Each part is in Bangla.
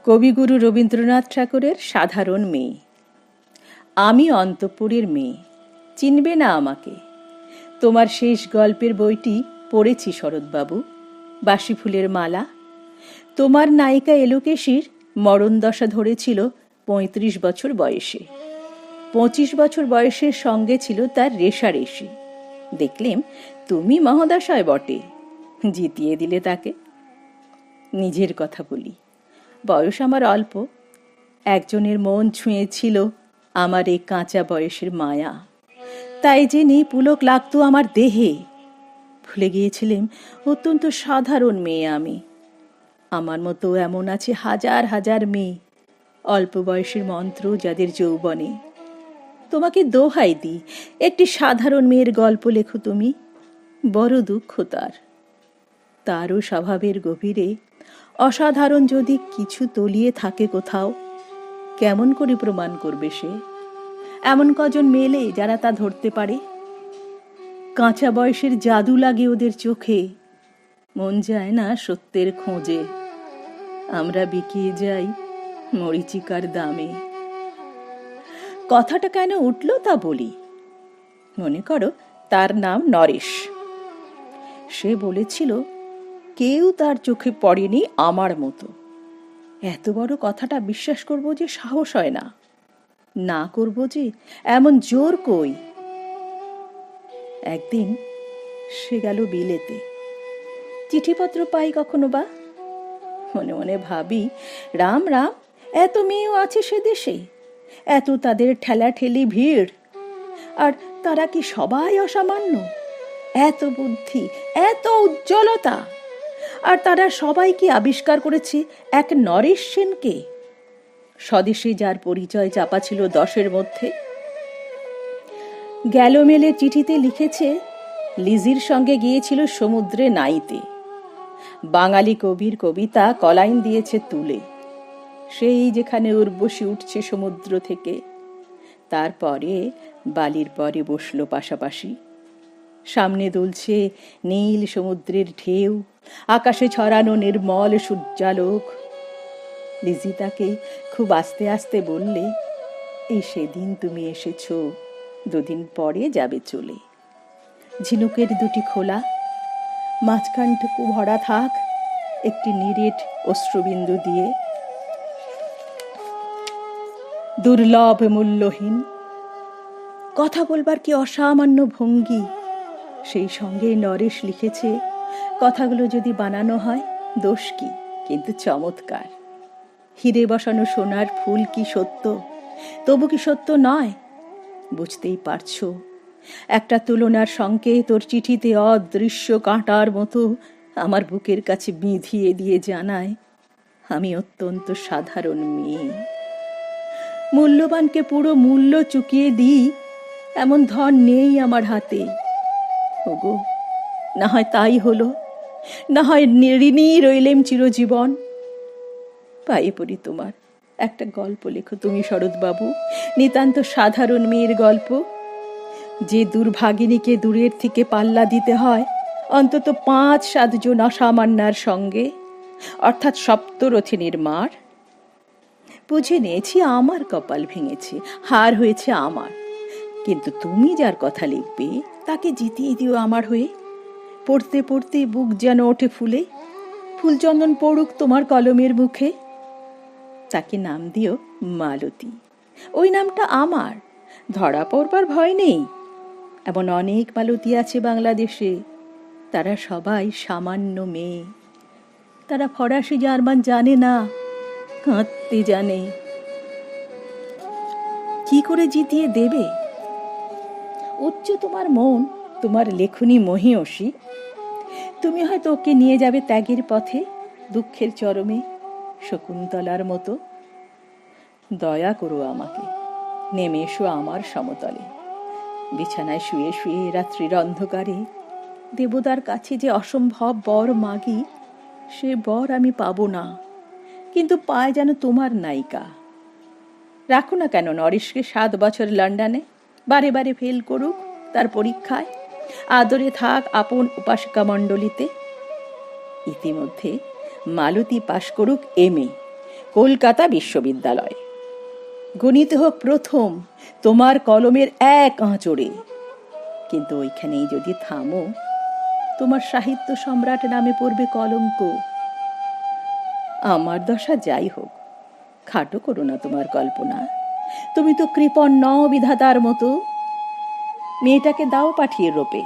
কবিগুরু রবীন্দ্রনাথ ঠাকুরের সাধারণ মেয়ে। আমি অন্তঃপুরের মেয়ে, চিনবে না আমাকে। তোমার শেষ গল্পের বইটি পড়েছি শরৎবাবু, বাসি ফুলের মালা। তোমার নায়িকা এলোকেশীর মরণদশা ধরেছিল ৩৫ বছর বয়সে। ২৫ বছর বয়সের সঙ্গে ছিল তার রেশারেশি। দেখলেম তুমি মহোদশায় বটে, জিতিয়ে দিলে তাকে। নিজের কথা বলি, বয়স আমার অল্প, একজনের মন ছুঁয়েছিল আমার এই কাঁচা বয়সের মায়া, তাই জেনে পুলক লাগতো আমার দেহে। ভুলে গিয়েছিলেম অত্যন্ত সাধারণ মেয়ে আমি। আমার মতো এমন আছে হাজার হাজার মেয়ে, অল্প বয়সের মন্ত্র যাদের যৌবনে। তোমাকে দোহাই দিই, একটি সাধারণ মেয়ের গল্প লেখো তুমি। বড় দুঃখ তারও স্বভাবের গভীরে অসাধারণ যদি কিছু তলিয়ে থাকে কোথাও, কেমন করে প্রমাণ করবে সে? এমন কজন মেলে যারা তা ধরতে পারে? কাঁচা বয়সের জাদু লাগে ওদের চোখে, মন যায় না সত্যের খোঁজে। আমরা বিকিয়ে যাই মরীচিকার দামে। কথাটা কেন উঠল তা বলি। মনে করো তার নাম নরেশ। সে বলেছিল কেউ তার চোখে পড়েনি আমার মতো। এত বড় কথাটা বিশ্বাস করব যে সাহস হয় না, না করব যে এমন জোর কই। একদিন সে গেল বিলেতে। চিঠিপত্র পাই কখনো বা। মনে মনে ভাবি, রাম রাম, এত মেয়েও আছে সে দেশে, এত তাদের ঠেলাঠেলি ভিড়, আর তারা কি সবাই অসামান্য? এত বুদ্ধি, এত উজ্জ্বলতা, আর তারা সবাই কি আবিষ্কার করেছে এক নরেশ সেনকে, স্বদেশে যার পরিচয় চাপা ছিল 10-এর মধ্যে। গ্যালোমেলে চিঠিতে লিখেছে লিজির সঙ্গে গিয়েছিল সমুদ্রে নাইতে। বাঙালি কবির কবিতা কলাইন দিয়েছে তুলে, সেই যেখানে উর্বশী উঠছে সমুদ্র থেকে। তারপরে বালির পরে বসল পাশাপাশি। সামনে দুলছে নীল সমুদ্রের ঢেউ, আকাশে ছড়ানো নির্মল সূর্যালোক। লিজি তাকে খুব আস্তে আস্তে বললে, এই সেদিন তুমি এসেছ, 2 দিন পরে যাবে চলে। ঝিনুকের 2টি খোলা, মাঝখানটুকু ভরা থাক একটি নিরেট অশ্রুবিন্দু দিয়ে। দুর্লভ মূল্যহীন কথা বলবার কি অসামান্য ভঙ্গি। সেই সঙ্গে নরেশ লিখেছে, কথাগুলো যদি বানানো হয় দোষ কি, কিন্তু চমৎকার। হিরে বসানো সোনার ফুল কি সত্য, তবু কি সত্য নয়? বুঝতেই পারছো, একটা তুলনার সঙ্গে তোর চিঠিতে অদৃশ্য কাঁটার মতো আমার বুকের কাছে বিঁধিয়ে দিয়ে জানায় আমি অত্যন্ত সাধারণ মেয়ে। মূল্যবানকে পুরো মূল্য চুকিয়ে দিই এমন ধন নেই আমার হাতে। ওগো, না হয় তাই হলো, না হয় ঋণী রইলেম চিরজীবন। পায়ে পড়ি তোমার, একটা গল্প লেখো তুমি শরৎবাবু, নিতান্ত সাধারণ মেয়ের গল্প। যে দুর্ভাগিনীকে দূরের থেকে পাল্লা দিতে হয় অন্তত 5-7 জন অসামান্যার সঙ্গে, অর্থাৎ সপ্তরথিনীর মার। বুঝে নিয়েছি আমার কপাল ভেঙেছে, হার হয়েছে আমার, কিন্তু তুমি যার কথা লিখবে তাকে জিতিয়ে দিও আমার হয়ে। পড়তে পড়তে বুক যেন ওঠে ফুলে, ফুলচন্দন পড়ুক তোমার কলমের মুখে। তাকে নাম দিও মালতী। ওই নামটা আমার, ধরা পড়বার ভয় নেই। এমন অনেক মালতী আছে বাংলাদেশে, তারা সবাই সামান্য মেয়ে। তারা ফরাসি জার্মান জানে না, কাঁদতে জানে। কি করে জিতিয়ে দেবে? উচ্চ তোমার মন, তোমার লেখনী মহীয়সী। তুমি হয়তো ওকে নিয়ে যাবে ত্যাগের পথে, দুঃখের চরমে, শকুন্তলার মতো। দয়া করো আমাকে, নেমে এসো আমার সমতলে। বিছানায় শুয়ে শুয়ে রাত্রির অন্ধকারে দেবতার কাছে যে অসম্ভব বর মাগি, সে বর আমি পাবো না, কিন্তু পায় যেন তোমার নায়িকা। রাখো না কেন নরেশকে 7 বছর লন্ডনে, বারে বারে ফেল করুক তার পরীক্ষায়, আদরে থাক আপন উপাসিকা মণ্ডলীতে। ইতিমধ্যে মালতী পাশ করুক MA, কলকাতা বিশ্ববিদ্যালয়। গণিত হোক প্রথম তোমার কলমের এক আঁচড়ে। কিন্তু ওইখানেই যদি থামো, তোমার সাহিত্য সম্রাট নামে পড়বে কলঙ্ক। আমার দশা যাই হোক, খাটো করো না তোমার কল্পনা। তুমি তো কৃপণ নও বিধাতার মতো। মেয়েটাকে দাও পাঠিয়ে রোপে।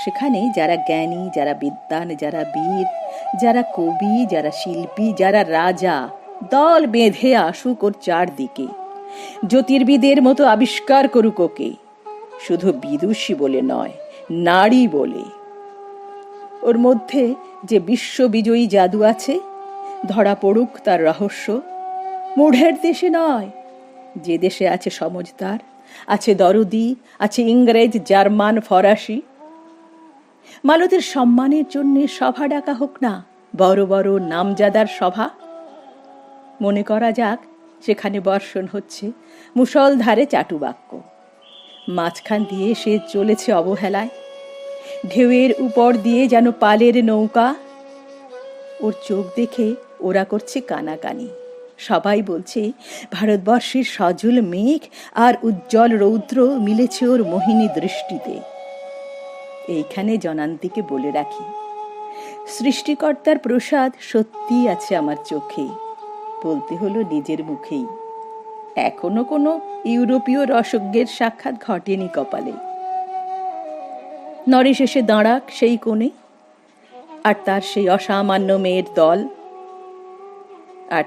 সেখানে যারা জ্ঞানী, যারা বিদ্বান, যারা বীর, যারা কবি, যারা শিল্পী, যারা রাজা দল বেঁধে আসুক ওর চারদিকে। জ্যোতির্বিদের মতো আবিষ্কার করুক ওকে, শুধু বিদুষী বলে নয়, নারী বলে। ওর মধ্যে যে বিশ্ববিজয়ী জাদু আছে, ধরা পড়ুক তার রহস্য। মূঢ়ের দেশে নয়, যে দেশে আছে সমজদার, আছে দরদি, আছে ইংরেজ, জার্মান, ফরাসি। মালতীর সম্মানের জন্য সভা ডাকা হোক না, বড় বড় নামজাদার সভা। মনে করা যাক সেখানে বর্ষণ হচ্ছে মুষলধারে চাটুবাক্য। মাঝখান দিয়ে সে চলেছে অবহেলায়, ঢেউয়ের উপর দিয়ে যেন পালের নৌকা। ওর চোখ দেখে ওরা করছে কানাকানি। সবাই বলছে ভারতবর্ষের সজল মেঘ আর উজ্জ্বল রৌদ্র মিলেছে ওর মোহিনী দৃষ্টিতে। এইখানে জনান্তিকে বলে রাখি, সৃষ্টিকর্তার প্রসাদ সত্যিই আছে আমার চোখে, বলতে হলো নিজের মুখেই। এখনো কোনো ইউরোপীয় রসজ্ঞের সাক্ষাৎ ঘটেনি কপালে। নরেশ এসে দাঁড়াক সেই কোণে, আর তার সেই অসামান্য মেয়ের দল। আর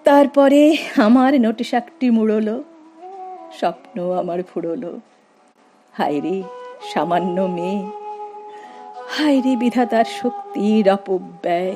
তারপরে আমার নোটিশাকটি মুড়লো, স্বপ্ন আমার ফুরলো। হায় রে সামান্য মেয়ে, হায় রে বিধাতার শক্তির অপব্যয়।